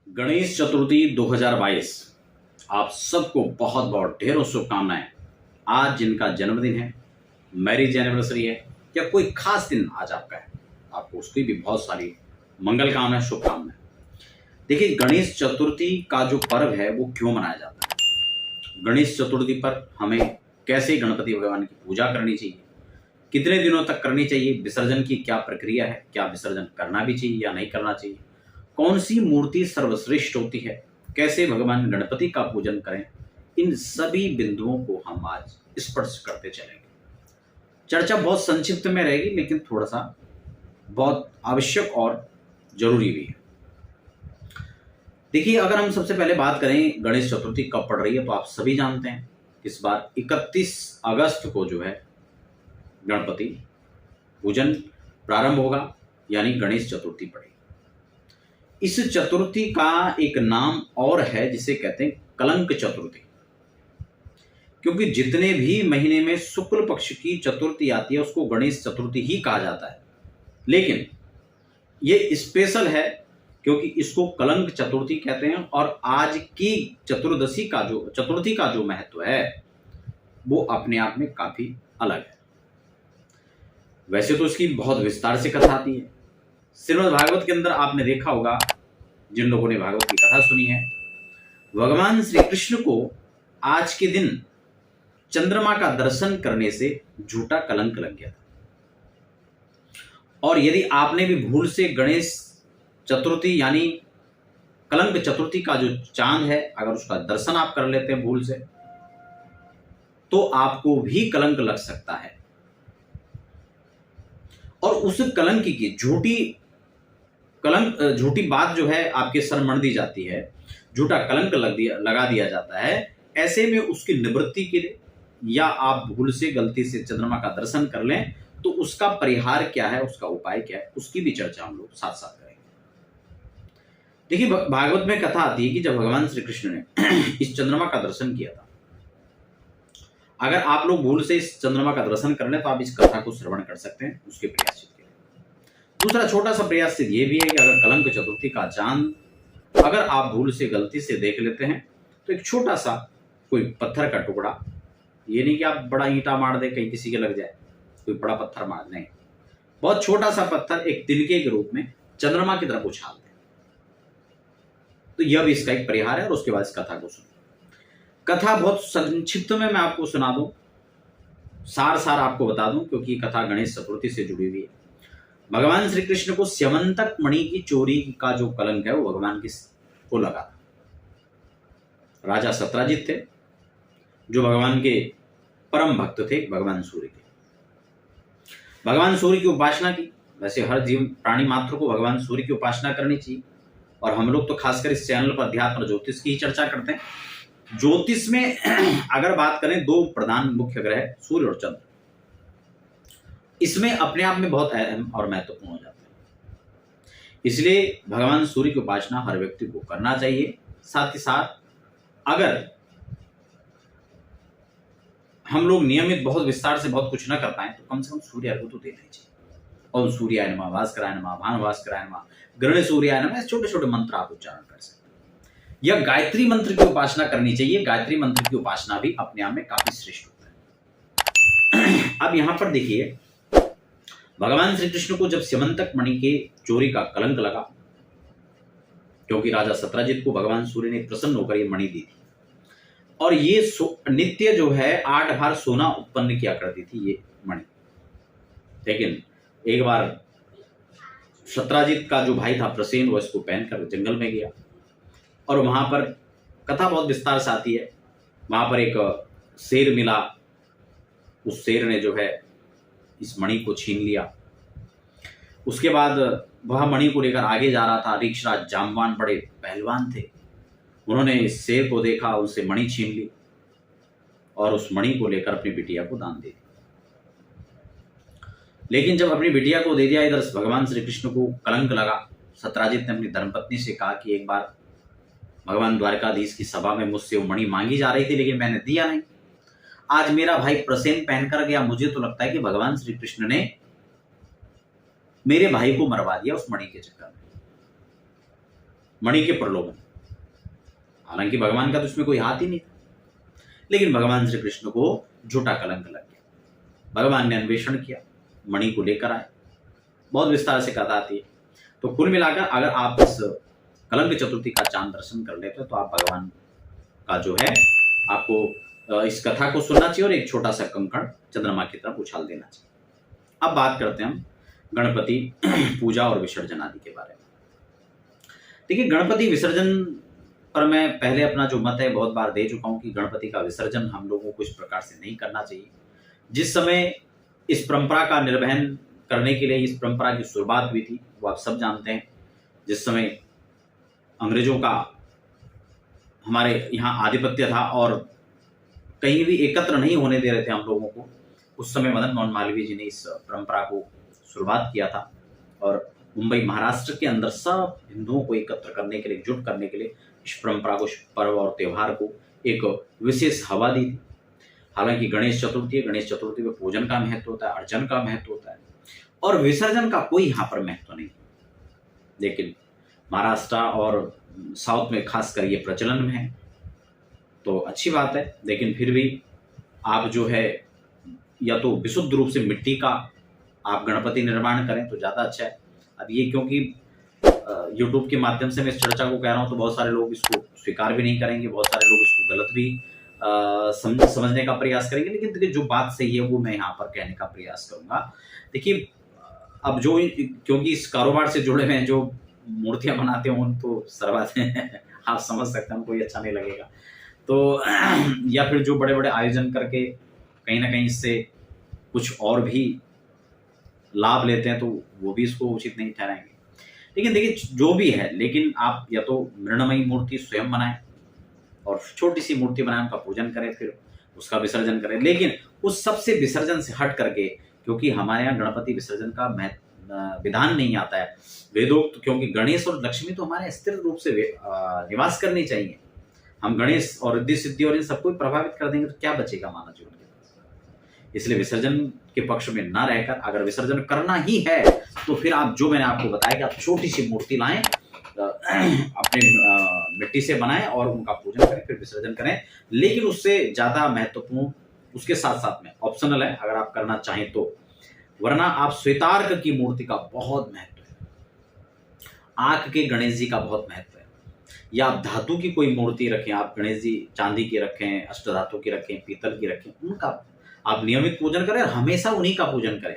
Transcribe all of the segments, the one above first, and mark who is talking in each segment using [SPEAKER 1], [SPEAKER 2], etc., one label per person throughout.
[SPEAKER 1] गणेश चतुर्थी 2022 आप सबको बहुत बहुत ढेरों शुभकामनाएं। आज जिनका जन्मदिन है, मैरिज एनिवर्सरी है या कोई खास दिन आज आपका है, आपको उसकी भी बहुत सारी मंगल कामनाएं, शुभकामनाएं। देखिए, गणेश चतुर्थी का जो पर्व है वो क्यों मनाया जाता है, गणेश चतुर्थी पर हमें कैसे गणपति भगवान की पूजा करनी चाहिए, कितने दिनों तक करनी चाहिए, विसर्जन की क्या प्रक्रिया है, क्या विसर्जन करना भी चाहिए या नहीं करना चाहिए, कौन सी मूर्ति सर्वश्रेष्ठ होती है, कैसे भगवान गणपति का पूजन करें, इन सभी बिंदुओं को हम आज स्पर्श करते चलेंगे। चर्चा बहुत संक्षिप्त में रहेगी, लेकिन थोड़ा सा बहुत आवश्यक और जरूरी भी है। देखिए, अगर हम सबसे पहले बात करें गणेश चतुर्थी कब पड़ रही है, तो आप सभी जानते हैं इस बार 31 अगस्त को जो है गणपति पूजन प्रारंभ होगा, यानी गणेश चतुर्थी पड़ेगी। इस चतुर्थी का एक नाम और है जिसे कहते हैं कलंक चतुर्थी, क्योंकि जितने भी महीने में शुक्ल पक्ष की चतुर्थी आती है उसको गणेश चतुर्थी ही कहा जाता है, लेकिन ये स्पेशल है क्योंकि इसको कलंक चतुर्थी कहते हैं। और आज की चतुर्थी का जो महत्व है वो अपने आप में काफी अलग है। वैसे तो इसकी बहुत विस्तार से कथा आती है। श्रीमद् भागवत के अंदर आपने देखा होगा, जिन लोगों ने भागवत की कथा सुनी है, भगवान श्री कृष्ण को आज के दिन चंद्रमा का दर्शन करने से झूठा कलंक लग गया था। और यदि आपने भी भूल से गणेश चतुर्थी यानी कलंक चतुर्थी का जो चांद है, अगर उसका दर्शन आप कर लेते हैं भूल से, तो आपको भी कलंक लग सकता है। और उस कलंक की झूठी बात जो है आपके सर मढ़ दी जाती है, झूठा कलंक लगा दिया जाता है। ऐसे में उसकी निवृत्ति के लिए, या आप भूल से गलती से चंद्रमा का दर्शन कर लें, तो उसका परिहार क्या है, उसका उपाय क्या है, उसकी भी चर्चा हम लोग साथ साथ करेंगे। देखिए, भागवत में कथा आती है कि जब भगवान श्री कृष्ण ने इस चंद्रमा का दर्शन किया था, अगर आप लोग भूल से इस चंद्रमा का दर्शन कर लें तो आप इस कथा को श्रवण कर सकते हैं उसके प्रायश्चित के लिए। दूसरा छोटा सा प्रयास ये भी है कि अगर कलंक चतुर्थी का चांद अगर आप भूल से गलती से देख लेते हैं, तो एक छोटा सा कोई पत्थर का टुकड़ा, ये नहीं कि आप बड़ा ईंटा मार दे कहीं किसी के लग जाए, कोई बड़ा पत्थर मार नहीं, बहुत छोटा सा पत्थर एक तिनके के रूप में चंद्रमा की तरफ उछाल दें, तो यह भी इसका एक परिहार है। और उसके बाद इस कथा को सुनो। कथा बहुत संक्षिप्त में मैं आपको सुना दूं, सार आपको बता दूं, क्योंकि कथा गणेश चतुर्थी से जुड़ी हुई है। भगवान श्री कृष्ण को स्यमंतक मणि की चोरी का जो कलंक है वो भगवान को लगा था। राजा सत्राजित थे जो भगवान के परम भक्त थे, भगवान सूर्य के। भगवान सूर्य की उपासना की। वैसे हर जीव प्राणी मात्र को भगवान सूर्य की उपासना करनी चाहिए, और हम लोग तो खासकर इस चैनल पर अध्यात्म और ज्योतिष की ही चर्चा करते हैं। ज्योतिष में अगर बात करें, दो प्रधान मुख्य ग्रह सूर्य और चंद्र, इसमें अपने आप में बहुत अहम और महत्वपूर्ण हो जाते हैं। इसलिए भगवान सूर्य की उपासना हर व्यक्ति को करना चाहिए। साथ ही साथ अगर हम लोग नियमित बहुत विस्तार से बहुत कुछ न कर पाए, तो कम से कम सूर्य अर्घ्य तो देना ही चाहिए। और सूर्याय नमः, भास्कराय नमः, भानुभास्कराय नमः, ग्रहण सूर्याय नमः, छोटे छोटे मंत्र आप उच्चारण कर सकते हैं। या गायत्री मंत्र की उपासना करनी चाहिए। गायत्री मंत्र की उपासना भी अपने आप में काफी श्रेष्ठ होता है। अब यहां पर देखिए, भगवान श्री कृष्ण को जब स्यमंतक मणि के चोरी का कलंक लगा, क्योंकि राजा सत्राजित को भगवान सूर्य ने प्रसन्न होकर ये मणि दी थी, और ये नित्य जो है 8 बार सोना उत्पन्न किया करती थी ये मणि। लेकिन एक बार सत्राजित का जो भाई था प्रसेन, वो इसको पहनकर जंगल में गया, और वहां पर कथा बहुत विस्तार से आती है। वहां पर एक शेर मिला, उस शेर ने जो है इस मणि को छीन लिया। उसके बाद वह मणि को लेकर आगे जा रहा था। ऋक्षराज जाम्बवान बड़े पहलवान थे, उन्होंने इस शेर को देखा, उससे मणि छीन ली और उस मणि को लेकर अपनी बिटिया को दान दे दी। लेकिन जब अपनी बिटिया को दे दिया, इधर भगवान श्री कृष्ण को कलंक लगा। सत्राजित ने अपनी धर्मपत्नी से कहा कि एक बार भगवान द्वारकाधीश की सभा में मुझसे वो मणि मांगी जा रही थी, लेकिन मैंने दिया नहीं। आज मेरा भाई प्रसेन पहनकर गया, मुझे तो लगता है कि भगवान श्री कृष्ण ने मेरे भाई को मरवा दिया उस मणि के चक्कर में। मणि के प्रलोभन। हालांकि भगवान का तो इसमें कोई हाथ ही नहीं था, लेकिन भगवान श्री कृष्ण को झूठा कलंक लग गया। भगवान ने अन्वेषण किया, मणि को लेकर आए, बहुत विस्तार से कथा आती है। तो कुल मिलाकर अगर आप इस कलंक चतुर्थी का चांद दर्शन कर लेते हो तो आप भगवान का जो है आपको इस कथा को सुनना चाहिए और एक छोटा सा कंकड़ चंद्रमा की तरफ उछाल देना चाहिए। अब बात करते हैं हम गणपति पूजा और विसर्जन आदि के बारे में। देखिए, गणपति विसर्जन पर मैं पहले अपना जो मत है बहुत बार दे चुका हूं कि गणपति का विसर्जन हम लोगों को इस प्रकार से नहीं करना चाहिए। जिस समय इस परंपरा का निर्वहन करने के लिए इस परंपरा की शुरुआत हुई थी वो आप सब जानते हैं। जिस समय अंग्रेजों का हमारे यहाँ आधिपत्य था और कहीं भी एकत्र नहीं होने दे रहे थे हम लोगों को, उस समय मदन मोहन मालवीय जी ने इस परंपरा को शुरुआत किया था और मुंबई महाराष्ट्र के अंदर सब हिंदुओं को एकत्र करने के लिए, एकजुट करने के लिए इस परंपरा को, पर्व और त्योहार को एक विशेष हवा दी थी। हालांकि गणेश चतुर्थी है, गणेश चतुर्थी में पूजन का महत्व होता है, अर्चन का महत्व होता है और विसर्जन का कोई यहाँ पर महत्व नहीं। लेकिन महाराष्ट्र और साउथ में खासकर ये प्रचलन में है तो अच्छी बात है। लेकिन फिर भी आप जो है या तो विशुद्ध रूप से मिट्टी का आप गणपति निर्माण करें तो ज़्यादा अच्छा है। अब ये क्योंकि यूट्यूब के माध्यम से मैं इस चर्चा को कह रहा हूँ तो बहुत सारे लोग इसको स्वीकार भी नहीं करेंगे, बहुत सारे लोग इसको गलत भी समझने का प्रयास करेंगे। लेकिन देखिए, जो बात सही है वो मैं यहाँ पर कहने का प्रयास करूँगा। देखिए, अब जो क्योंकि इस कारोबार से जुड़े हुए हैं, जो मूर्तियाँ बनाते हैं उन तो सर्वात आप समझ सकते हैं, कोई अच्छा नहीं लगेगा। तो या फिर जो बड़े बड़े आयोजन करके कहीं ना कहीं इससे कुछ और भी लाभ लेते हैं तो वो भी इसको उचित नहीं ठहराएंगे। लेकिन देखिए, जो भी है, लेकिन आप या तो मृणमयी मूर्ति स्वयं बनाएं और छोटी सी मूर्ति बनाएं, उनका पूजन करें, फिर उसका विसर्जन करें। लेकिन उस सबसे विसर्जन से हट करके, क्योंकि हमारे यहाँ गणपति विसर्जन का विधान नहीं आता है वेदोक्त, क्योंकि गणेश और लक्ष्मी तो हमारे स्थिर रूप से निवास करनी चाहिए। हम गणेश और रिद्धि सिद्धि और इन सबको प्रभावित कर देंगे तो क्या बचेगा मानव जीवन के पास। इसलिए विसर्जन के पक्ष में ना रहकर, अगर विसर्जन करना ही है तो फिर आप, जो मैंने आपको बताया कि आप छोटी सी मूर्ति लाएं, अपने मिट्टी से बनाएं और उनका पूजन करें, फिर विसर्जन करें। लेकिन उससे ज्यादा महत्वपूर्ण, उसके साथ साथ में ऑप्शनल है अगर आप करना चाहें तो, वरना आप श्वेतार्क की मूर्ति का बहुत महत्व है, आंख के गणेश जी का बहुत महत्व है। या आप धातु की कोई मूर्ति रखें, आप गणेश जी चांदी की रखें, अष्ट धातु की रखें, पीतल की रखें, उनका आप नियमित पूजन करें और हमेशा उन्हीं का पूजन करें।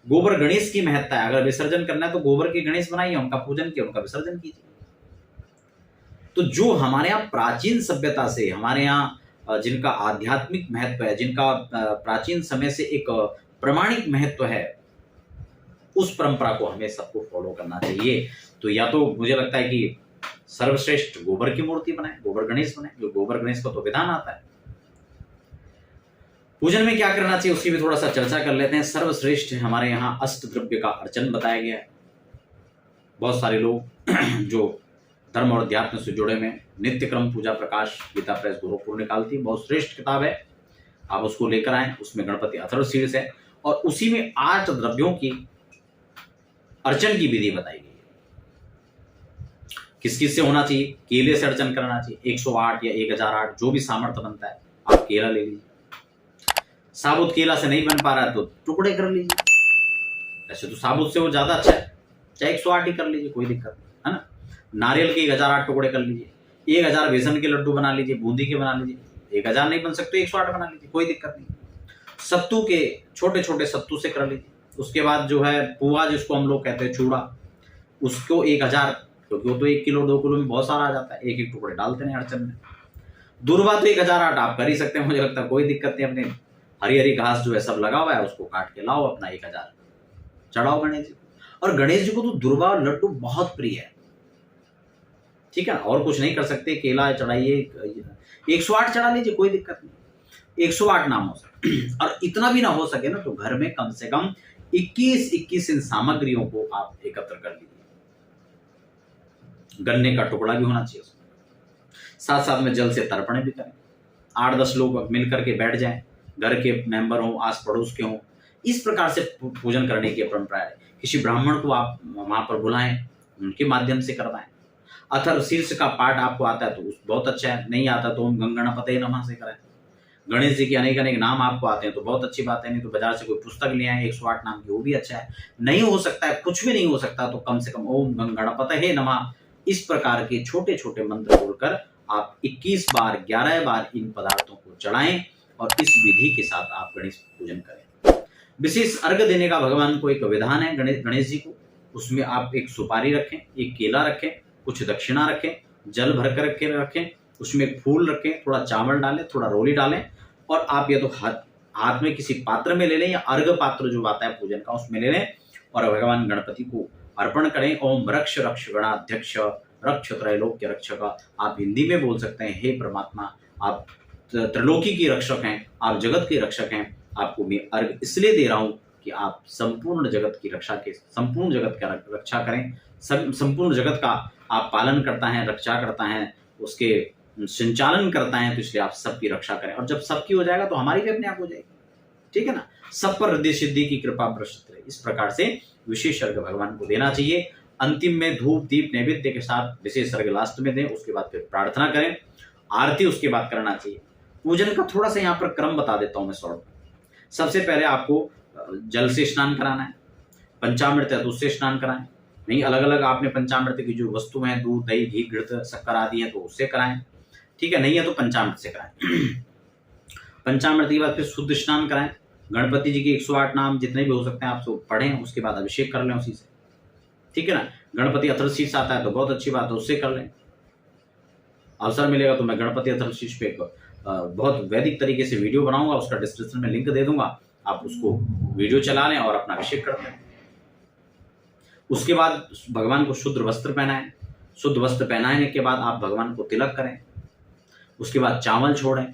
[SPEAKER 1] गोबर गणेश की महत्ता है, अगर विसर्जन करना है तो गोबर के गणेश बनाइए, उनका पूजन किया, उनका विसर्जन कीजिए। तो जो हमारे यहाँ प्राचीन सभ्यता से, हमारे यहाँ जिनका आध्यात्मिक महत्व है, जिनका प्राचीन समय से एक प्रमाणिक महत्व है, उस परंपरा को हमें सबको फॉलो करना चाहिए। तो या तो मुझे लगता है कि सर्वश्रेष्ठ गोबर की मूर्ति बनाए, गोबर गणेश बनाए, जो गोबर गणेश का तो विधान आता है। पूजन में क्या करना चाहिए उसकी भी थोड़ा सा चर्चा कर लेते हैं। सर्वश्रेष्ठ हमारे यहाँ अष्ट द्रव्य का अर्चन बताया गया है। बहुत सारे लोग जो धर्म और अध्यात्म से जुड़े में नित्य क्रम पूजा प्रकाश गीता प्रेस गोरखपुर निकालती है, बहुत श्रेष्ठ किताब है, आप उसको लेकर आए। उसमें गणपति अथर्वशीर्ष है और उसी में 8 द्रव्यों की अर्चन की विधि बताई गई है। किस किस से होना चाहिए? केले से अर्चन करना चाहिए, 108 या 1008 जो भी सामर्थ्य बनता है आप केला ले लीजिए। साबुत केला से नहीं बन पा रहा है तो टुकड़े कर लीजिए। ऐसे तो साबुत से वो ज्यादा अच्छा है, चाहे 108 ही कर लीजिए, कोई दिक्कत नहीं है ना। नारियल के 1008 टुकड़े कर लीजिए, 1000 बेसन के लड्डू बना लीजिए, बूंदी के बना लीजिए। 1000 नहीं बन सकते 108 बना लीजिए, कोई दिक्कत नहीं। सत्तू के छोटे छोटे सत्तू से कर लीजिए। उसके बाद जो है पुआ, जिसको हम लोग कहते हैं चूड़ा, उसको 1000, क्योंकि वो तो 1 किलो 2 किलो में बहुत सारा आ जाता है, एक एक टुकड़े डालते हैं अड़चन में। दूरबा तो 1008 आप कर ही सकते हैं, मुझे लगता है कोई दिक्कत नहीं। अपने हरी हरी घास जो है सब लगा हुआ है, उसको काट के लाओ, अपना 1000 चढ़ाओ गणेश जी को। और गणेश जी को तो दूरबा और लड्डू बहुत प्रिय है, ठीक है। और कुछ नहीं कर सकते, केला चढ़ाइए, 108 चढ़ा लीजिए, कोई दिक्कत नहीं। 108 ना हो सके और इतना भी ना हो सके ना तो घर में कम से कम 21 इन सामग्रियों को आप एकत्र कर लीजिए। गन्ने का टुकड़ा भी होना चाहिए उसमें, साथ साथ में जल से तर्पण भी करें। 8-10 लोग मिल करके बैठ जाएं, घर के मेंबर हो, आस पड़ोस के हो, इस प्रकार से पूजन करने की परंपरा है। किसी ब्राह्मण को आप वहां पर बुलाएं, उनके माध्यम से करवाएं। अथर शीर्ष का पाठ आपको आता है तो बहुत अच्छा है, नहीं आता तो ओम गणपतये नमः से कराएं। गणेश जी के अनेक अनेक नाम आपको आते हैं तो बहुत अच्छी बात है, नहीं तो बाजार से कोई पुस्तक ले आए 108 नाम की, वो भी अच्छा है। नहीं हो सकता है, कुछ भी नहीं हो सकता तो कम से कम ओम गणपतये नमः इस प्रकार के छोटे छोटे मंत्र बोलकर आप 21 बार 11 बार इन पदार्थों को चढ़ाएं और इस विधि के साथ आप गणेश पूजन करें। विशेष अर्घ देने का भगवान को एक विधान है गणेश जी को, उसमें आप एक सुपारी रखें, एक केला रखें, कुछ दक्षिणा रखें, जल भर कर रखें, उसमें एक फूल रखें, थोड़ा चावल डालें, थोड़ा रोली डालें और आप या तो हाथ में किसी पात्र में ले लें या अर्घ पात्र जो आता है पूजन का उसमें ले लें और भगवान गणपति को अर्पण करें। ओम रक्ष रक्ष गणाध्यक्ष रक्ष त्रैलोक्य रक्षक, आप हिंदी में बोल सकते हैं, हे परमात्मा आप त्रिलोकी की रक्षक हैं, आप जगत के रक्षक हैं, आपको मैं अर्घ इसलिए दे रहा हूं कि आप संपूर्ण जगत की रक्षा के संपूर्ण जगत का रक्षा करें, संपूर्ण जगत का आप पालन करता है, रक्षा करता है, उसके संचालन करता है, तो इसलिए आप सबकी रक्षा करें और जब सबकी हो जाएगा तो हमारी भी अपने आप हो जाएगी, ठीक है ना। सब पर हृदय सिद्धि की कृपा बरसत रहे, इस प्रकार से विशेष अर्घ भगवान को देना चाहिए। अंतिम में धूप दीप नैवेद्य के साथ विशेष अर्घ लास्ट में दें, उसके बाद फिर प्रार्थना करें, आरती उसके बाद करना चाहिए। पूजन का थोड़ा सा यहाँ पर क्रम बता देता हूँ मैं शॉर्ट में। सबसे पहले आपको जल से स्नान कराना है, पंचामृत है तो उससे स्नान कराएं, नहीं अलग अलग आपने पंचामृत की जो वस्तु है दूध दही घी घृत शक्कर आदि है तो उससे कराएं, ठीक है, नहीं है तो पंचामृत से कराएं। पंचामृत के बाद फिर शुद्ध स्नान कराएं, गणपति जी के 108 नाम जितने भी हो सकते हैं आप सब पढ़ें, उसके बाद अभिषेक कर लें उसी से, ठीक है ना। गणपति अथर्वशीर्ष आता है तो बहुत अच्छी बात है, उससे कर लें। अवसर मिलेगा तो मैं गणपति अथर्वशीर्ष पे बहुत वैदिक तरीके से वीडियो बनाऊंगा, उसका डिस्क्रिप्शन में लिंक दे दूंगा, आप उसको वीडियो चला लें और अपना अभिषेक कर लें। उसके बाद भगवान को शुद्ध वस्त्र पहनाएं, शुद्ध वस्त्र पहनाने के बाद आप भगवान को तिलक करें, उसके बाद चावल छोड़ें,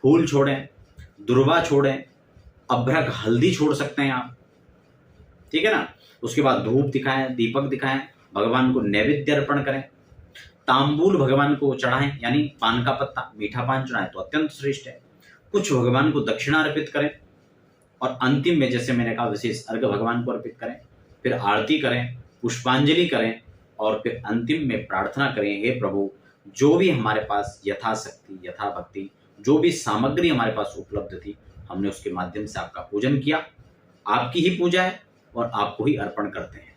[SPEAKER 1] फूल छोड़ें, दुर्वा छोड़ें, अभ्रक हल्दी छोड़ सकते हैं आप, ठीक है ना। उसके बाद धूप दिखाएं, दीपक दिखाएं, भगवान को नैवेद्य अर्पण करें, तांबूल भगवान को चढ़ाएं, यानी पान का पत्ता मीठा पान चढ़ाएं तो अत्यंत श्रेष्ठ है। कुछ भगवान को दक्षिणा अर्पित करें और अंतिम में जैसे मैंने कहा विशेष अर्घ भगवान को अर्पित करें, फिर आरती करें, पुष्पांजलि करें और फिर अंतिम में प्रार्थना करें, हे प्रभु जो भी हमारे पास यथाशक्ति यथा भक्ति जो भी सामग्री हमारे पास उपलब्ध थी हमने उसके माध्यम से आपका पूजन किया, आपकी ही पूजा है और आपको ही अर्पण करते हैं।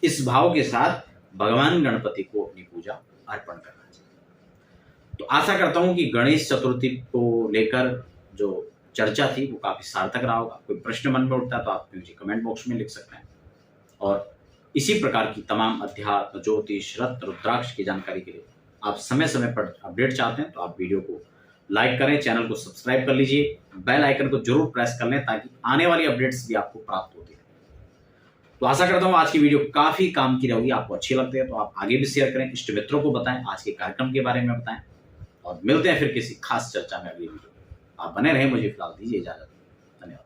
[SPEAKER 1] इस भाव के साथ भगवान गणपति को अपनी पूजा अर्पण करना चाहिए। तो आशा करता हूं कि गणेश चतुर्थी को लेकर जो चर्चा थी वो काफी सार्थक रहा होगा। कोई प्रश्न मन में उठता है तो आप मुझे कमेंट बॉक्स में लिख सकते हैं और इसी प्रकार की तमाम अध्यात्म ज्योतिष रत्न रुद्राक्ष की जानकारी के लिए आप समय समय पर अपडेट चाहते हैं तो आप वीडियो को लाइक करें, चैनल को सब्सक्राइब कर लीजिए, बेल आइकन को जरूर प्रेस कर लें ताकि आने वाली अपडेट्स भी आपको प्राप्त होती रहे। तो आशा करता हूँ आज की वीडियो काफी काम की रहेगी, आपको अच्छी लगती है तो आप आगे भी शेयर करें, इष्ट मित्रों को बताएं, आज के कार्यक्रम के बारे में बताएं और मिलते हैं फिर किसी खास चर्चा में अगली वीडियो। आप बने रहें, मुझे फिलहाल दीजिए इजाजत। धन्यवाद।